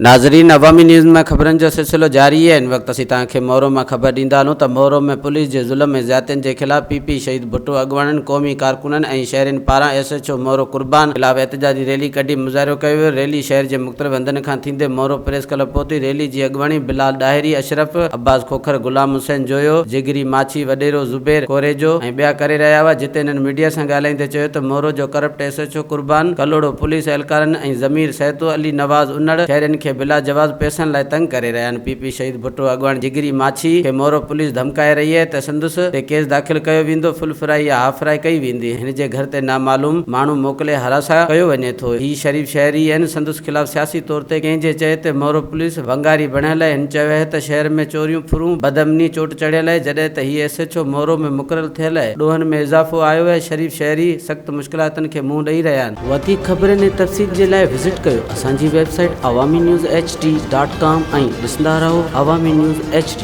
नाज़रीन, अवामी न्यूज़ में खबरन जो सिलसिलो जारी है। इन वक्त असीं तव्हांखे मोरो में खबर ॾींदा हलूं त मोरो में पुलिस जे ज़ुल्म ऐं ज़्यादतियुनि जे ख़िलाफ़ पीपी शहीद भुट्टो अॻुवाणनि क़ौमी कारकुननि ऐं शहरियुनि पारां SHO मोरो कुर्बान ख़िलाफ़ एहतजाजी रैली कढी मुज़ाहिरो कयो वियो। रैली शहर जे मुख़्तलिफ़ हंधनि खां थींदे मोरो प्रेस क्लब पहुती। रैली जी अॻुवाणी बिलाल ॾाहिरी, अशरफ, अब्बास खोखर, गुलाम हुसैन जोयो, जिगरी माछी, वडेरो ज़ुबैर कोरेजो ऐं ॿिया करे रहिया हुआ। जिते इन्हनि मीडिया सां ॻाल्हाईंदे चयो त मोरो जो करप्ट SHO कुर्बान कलोड़ो पुलिस एहलकारनि ऐं ज़मीर सहतो अली नवाज़ उन्नड़ शहरियुनि खे बिला जवाज़ पैसनि लाइ तंग करे रहिया आहिनि। पीपी शहीद भुट्टो अॻुवाणी जिगरी माछी खे मोरो पुलिस धमकाए रही है त संदसि ते केस दाख़िल कयो वेंदो, फुल फ्राई या हाफ फ्राई कई वेंदी। हिन जे घर ते नामालूम माण्हू मोकिले हरासा कयो वञे थो। ही शरीफ़ शहरी आहिनि। संदसि ख़िलाफ़ सियासी तौर ते कंहिंजे चए ते मोरो पुलिस वंगारी बणियल आहे। हिन चयो आहे त शहर में चोरियूं फुरूं बदअमनी चोट चढ़ियल आहे। जॾहिं त ही SHO मोरो में मुक़ररु थियल आहे। ॾोहनि में इज़ाफ़ो आयो आहे। शरीफ़ शहरी सख़्त मुश्किलातुनि खे मुंहुं ॾेई रहिया आहिनि। वधीक ख़बरनि ऐं तफ़सील जे लाइ विज़िट कयो असांजी वेबसाइट awami news hd.com ऐं ॾिसंदा रहो अवामी न्यूज़ HD।